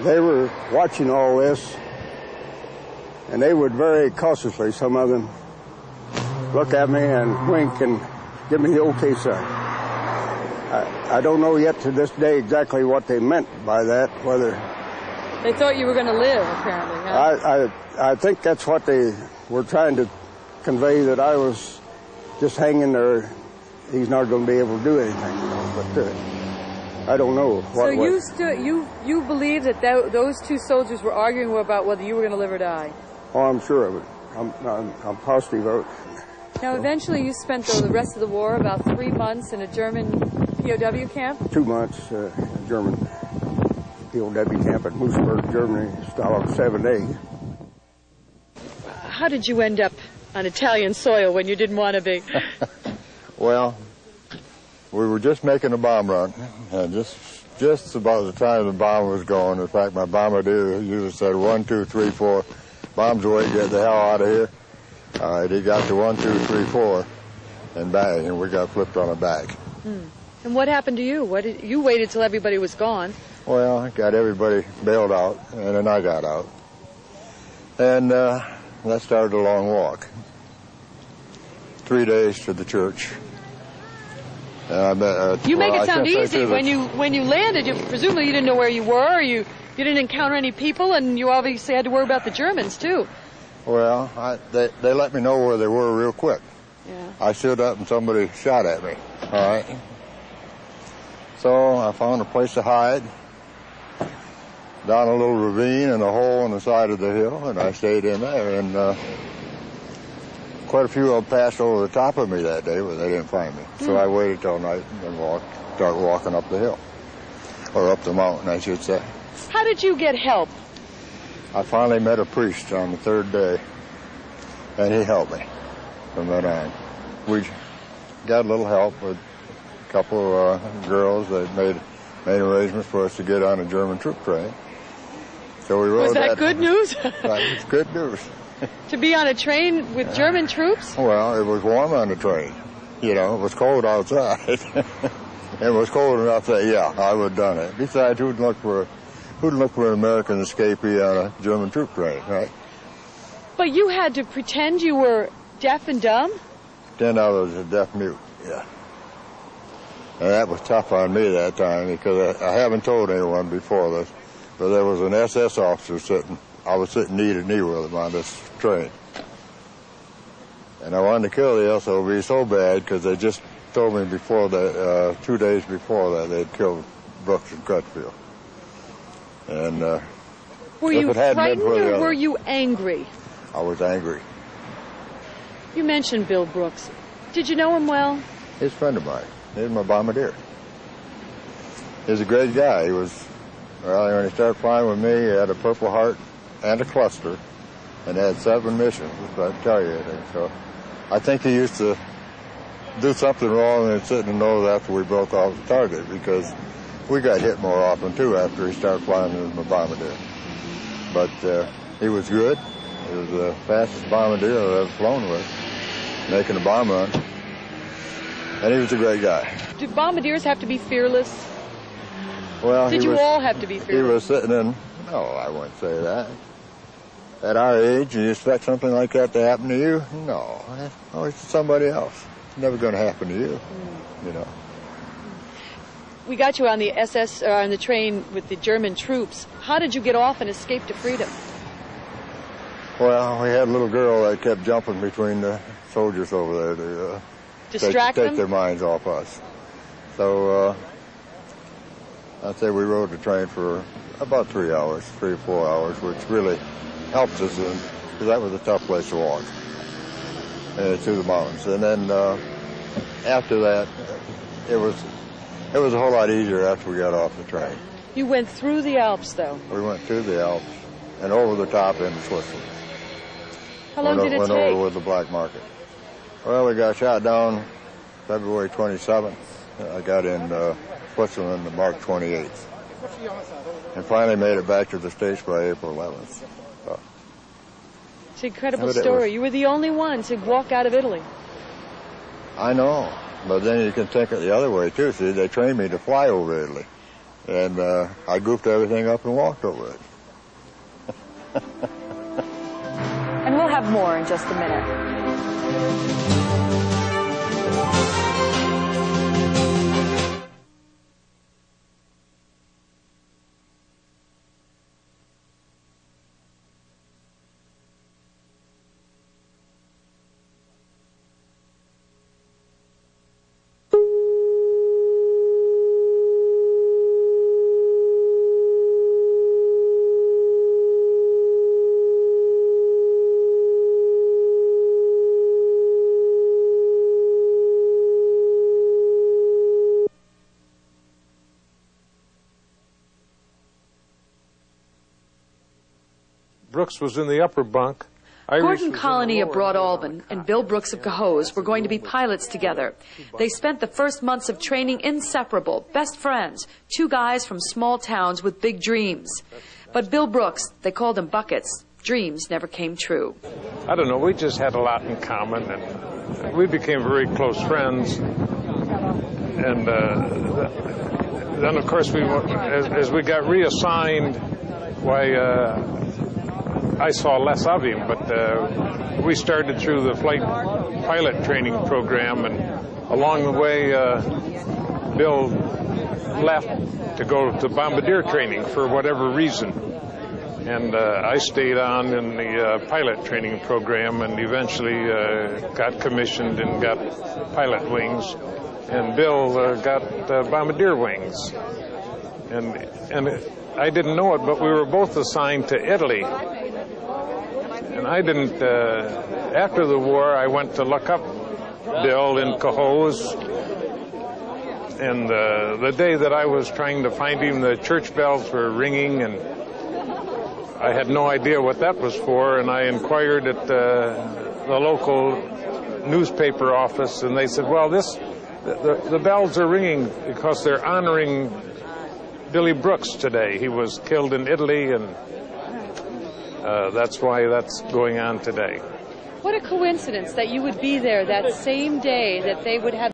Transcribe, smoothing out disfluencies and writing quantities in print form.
They were watching all this, and they would very cautiously, some of them, look at me and wink and give me the okay sign. I don't know yet to this day exactly what they meant by that, whether... They thought you were going to live, apparently, huh? I think that's what they were trying to convey, that I was just hanging there. He's not going to be able to do anything, you know, but I don't know. So you believe that those two soldiers were arguing about whether you were going to live or die? Oh, I'm sure of it. I'm positive of it. Now, eventually you spent the rest of the war, about 3 months, in a German POW camp? 2 months in a German POW camp at Moosburg, Germany, Stalag 7A. How did you end up on Italian soil when you didn't want to be? Well, we were just making a bomb run, and just about the time the bomb was going. In fact, my bombardier usually said 1, 2, 3, 4, bombs away, get the hell out of here. All right, he got to 1, 2, 3, 4, and bang, and we got flipped on our back. And what happened to you? You waited till everybody was gone. Well, I got everybody bailed out, and then I got out. And that started a long walk. 3 days to the church. You make it sound easy. When you landed, presumably you didn't know where you were, you didn't encounter any people, and you obviously had to worry about the Germans, too. Well, they let me know where they were real quick. Yeah. I stood up and somebody shot at me, all right? So I found a place to hide down a little ravine and a hole in the side of the hill, and I stayed in there, and quite a few of them passed over the top of me that day, but they didn't find me. So I waited till night and started walking up the hill, or up the mountain, I should say. How did you get help? I finally met a priest on the 3rd day, and he helped me from then on. We got a little help with a couple of girls that made arrangements for us to get on a German troop train. So we rode Was that good news? That was good news. To be on a train with German troops? Well, it was warm on the train. You know, it was cold outside. It was cold enough that, yeah, I would have done it. Besides, who'd look for an American escapee on a German troop train, right? But you had to pretend you were deaf and dumb? Pretend I was a deaf mute, yeah. And that was tough on me that time, because I haven't told anyone before this, but there was an SS officer I was sitting knee to knee with him on this train. And I wanted to kill the SOB so bad because they just told me before that, 2 days before that, they'd killed Brooks and Crutchfield. And were you frightened or were you angry? I was angry. You mentioned Bill Brooks. Did you know him well? He's a friend of mine. He's my bombardier. He's a great guy. When he started flying with me, he had a Purple Heart and a cluster, and had 7 missions, if I can tell you anything. So I think he used to do something wrong and sit in the nose after we broke off the target, because we got hit more often, too, after he started flying with my bombardier. But he was good. He was the fastest bombardier I've ever flown with, making a bomb run. And he was a great guy. Do bombardiers have to be fearless? Well, Did you all have to be fearless? He was sitting in... No, I wouldn't say that. At our age, you expect something like that to happen to you? No. Always to somebody else. It's never going to happen to you, you know. We got you on the on the train with the German troops. How did you get off and escape to freedom? Well, we had a little girl that kept jumping between the soldiers over there to take their minds off us. So I'd say we rode the train for about 3 hours, 3 or 4 hours, which really helped us, because that was a tough place to walk through the mountains. And then after that, it was a whole lot easier after we got off the train. You went through the Alps, though. We went through the Alps and over the top into Switzerland. How long did it take? Went over with the black market. Well, we got shot down February 27th. I got in Switzerland on March 28th. And finally made it back to the States by April 11th. So. It's an incredible story. You were the only one to walk out of Italy. I know. But then you can think it the other way, too. See, they trained me to fly over Italy. And I goofed everything up and walked over it. And we'll have more in just a minute. Brooks was in the upper bunk. Gordon Colony of Broad Alban and Bill Brooks of Cohoes were going to be pilots together. They spent the first months of training inseparable, best friends, two guys from small towns with big dreams. But Bill Brooks, they called him Buckets, dreams never came true. I don't know, we just had a lot in common, and we became very close friends. And then, of course, as we got reassigned, I saw less of him, but we started through the flight pilot training program, and along the way, Bill left to go to bombardier training for whatever reason. And I stayed on in the pilot training program and eventually got commissioned and got pilot wings. And Bill got bombardier wings. And I didn't know it, but we were both assigned to Italy. And I didn't, after the war, I went to look up Bill in Cohoes. And the day that I was trying to find him, the church bells were ringing, and I had no idea what that was for. And I inquired at the local newspaper office, and they said, well, the bells are ringing because they're honoring Billy Brooks today. He was killed in Italy, and that's why that's going on today. What a coincidence that you would be there that same day that they would have